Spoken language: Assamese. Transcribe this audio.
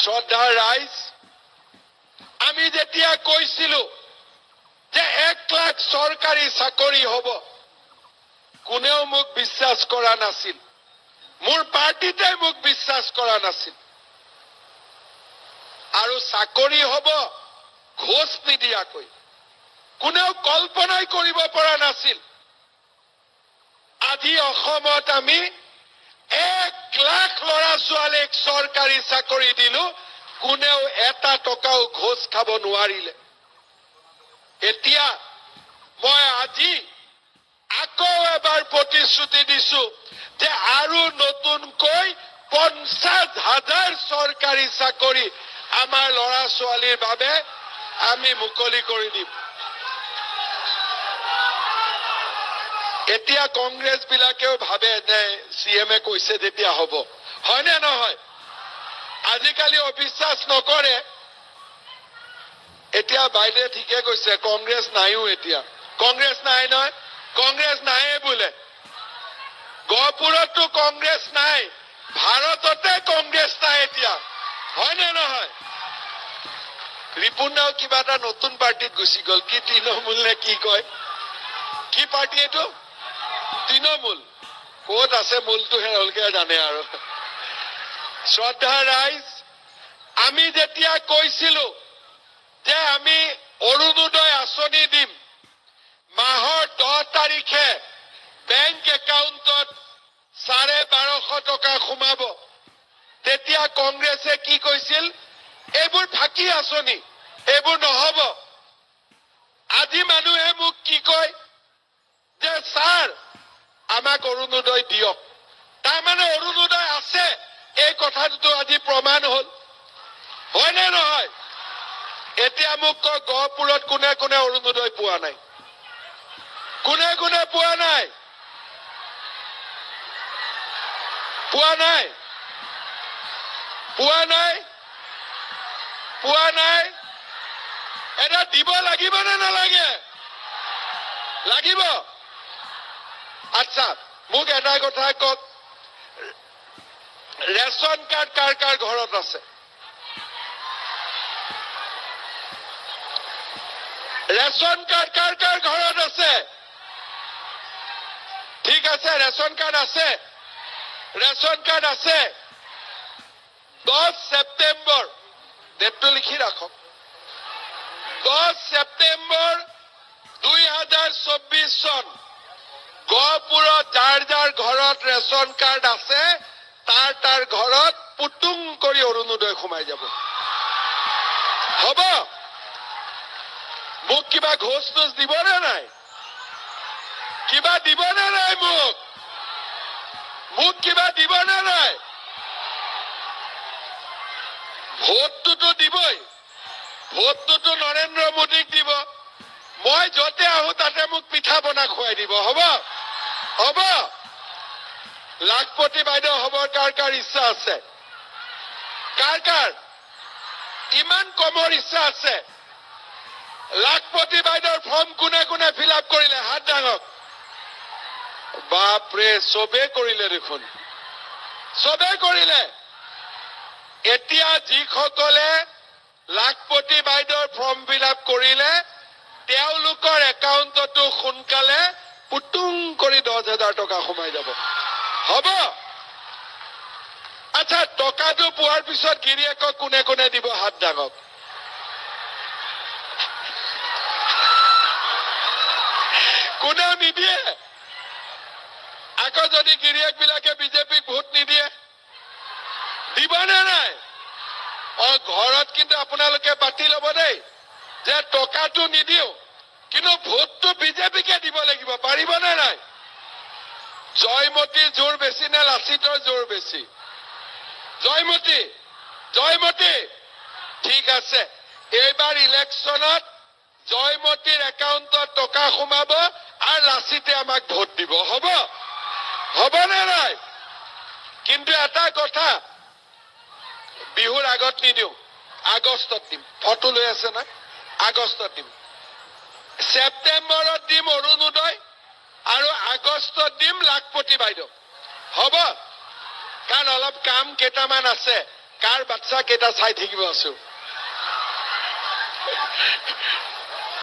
শ্ৰদ্ধাৰ ৰাইজ, আমি যেতিয়া কৈছিলো যে 1 লাখ চৰকাৰী চাকৰি হ'ব, কোনেও মোক বিশ্বাস কৰা নাছিল। মোৰ পাৰ্টিতে মোক বিশ্বাস কৰা নাছিল। আৰু চাকৰি হ'ব ঘোষ নিদিয়াকৈ, কোনেও কল্পনাই কৰিব পৰা নাছিল। আজি অসমত আমি 1 লাখ ল'ৰা ছোৱালীক চৰকাৰী চাকৰি দিলো, কোনেও এটা টকাও ঘোষ খাব নোৱাৰিলে। এতিয়া মই আজি আকৌ এবাৰ প্ৰতিশ্ৰুতি দিছো যে আৰু নতুনকৈ 50,000 চৰকাৰী চাকৰি আমাৰ ল'ৰা ছোৱালীৰ বাবে আমি মুকলি কৰি দিম। এতিয়া কংগ্ৰেছ বিলাকেও ভাবে যে CM-এ কৈছে যেতিয়া হ'ব, হয় নে নহয়? আজিকালি অবিশ্বাস নকৰে। এতিয়া বাইদে ঠিকে কৈছে, কংগ্ৰেছ নাইও এতিয়া। কংগ্ৰেছ নাই নহয়, কংগ্ৰেছ নাইয়ে বোলে। গহপুৰতো কংগ্ৰেছ নাই, ভাৰততে কংগ্ৰেছ নাই এতিয়া, হয় নে নহয়? ৰিপুণদাও কিবা এটা নতুন পাৰ্টিত গুচি গ'ল, কি তৃণমূল নে কি কয়, কি পাৰ্টি এইটো? তৃণমূল। ক'ত আছে মূলটোহে হলকে জানে আৰু। শ্ৰদ্ধাৰ ৰাইজ, আমি যেতিয়া কৈছিলো যে আমি অৰুণোদয় আঁচনি দিম, মাহৰ 10 তাৰিখে বেংক একাউণ্টত 1250 টকা সোমাব, তেতিয়া কংগ্ৰেছে কি কৈছিল? এইবোৰ ফাঁকি আঁচনি, এইবোৰ নহ'ব। আজি মানুহে মোক কি কয় যে ছাৰ আমাক অৰুণোদয় দিয়ক। তাৰমানে অৰুণোদয় আছে, এই কথাটো আজি প্ৰমাণ হ'ল, হয় নে নহয়? এতিয়া মোক কয় গহপুৰত কোনে কোনে অৰুণোদয় পোৱা নাই? কোনে কোনে পোৱা নাই? পোৱা নাই? পোৱা নাই? পোৱা নাই? এটা দিব লাগিব নে নালাগে? লাগিব। আচ্ছা, মোক এটা কথা কওক, ৰেচন কাৰ্ড কাৰ কাৰ ঘৰত আছে? ৰেচন কাৰ্ড কাৰ কাৰ ঘৰত আছে? ঠিক আছে, ৰেচন কাৰ্ড আছে, ৰেচন কাৰ্ড আছে। 10 ছেপ্টেম্বৰ, ডেটটো লিখি ৰাখক, 10 ছেপ্টেম্বৰ 2024 চন, গহপুৰত যাৰ যাৰ ঘৰত ৰেচন কাৰ্ড আছে, তাৰ ঘৰত পুতুং কৰি অৰুণোদয় সোমাই যাব। হ'ব? মোক কিবা ঘোষ টোচ দিবনে নাই? কিবা দিবনে নাই মোক? মোক কিবা দিবনে নাই? ভোটটোতো দিবই, ভোটটোতো নৰেন্দ্ৰ মোদীক দিব। মই য'তে আহো তাতে মোক পিঠা বনা খুৱাই দিব। হ'ব? হ'ব? লাখপতি বাইদেউ হবৰ কাৰ কাৰ ইচ্ছা আছে? কাৰ কাৰ ইমান কমৰ ইচ্ছা আছে? লাখপতি বাইদেউৰ ফৰ্ম কোনে কোনে ফিল আপ কৰিলে? হাত দাঙক। বাপৰে, চবে কৰিলে দেখোন, চবে কৰিলে। এতিয়া যিসকলে লাখপতি বাইদেউৰ ফৰ্ম ফিল আপ কৰিলে, তেওঁলোকৰ একাউণ্টতো সোনকালে পুতুং কৰি 10,000 টকা সোমাই যাব। হ'ব? আচ্ছা, টকাটো পোৱাৰ পিছত গিৰিয়েকক কোনে কোনে দিব? হাত দাঙক। কোনেও নিদিয়ে। আকৌ যদি গিৰিয়েক বিলাকে বিজেপিক ভোট নিদিয়ে, দিবনে নাই? ঘৰত কিন্তু আপোনালোকে পাতি ল'ব দেই যে টকাটো নিদিও, কিন্তু ভোটটো বিজেপিকে দিব লাগিব। পাৰিবনে নাই? জয়মতীৰ জোৰ বেছি নে লাচিতৰ জোৰ বেছি? জয়মতী, জয়মতী। ঠিক আছে, এইবাৰ ইলেকশ্যনত জয়মতীৰ একাউণ্টত টকা সোমাব আৰু লাচিতে আমাক ভোট দিব। হ'ব? হ'বনে নাই? কিন্তু এটা কথা, বিহুৰ আগত নিদিওঁ, আগষ্টত দিম। ফটো লৈ আছে না? আগষ্টত দিম। ছেপ্টেম্বৰত দিম অৰুণোদয় আৰু আগষ্টত দিম লাখপতি বাইদেউ। হ'ব? কাৰণ অলপ কাম কেইটামান আছে, কাৰ বাচ্চা কেইটা চাই থাকিব আছো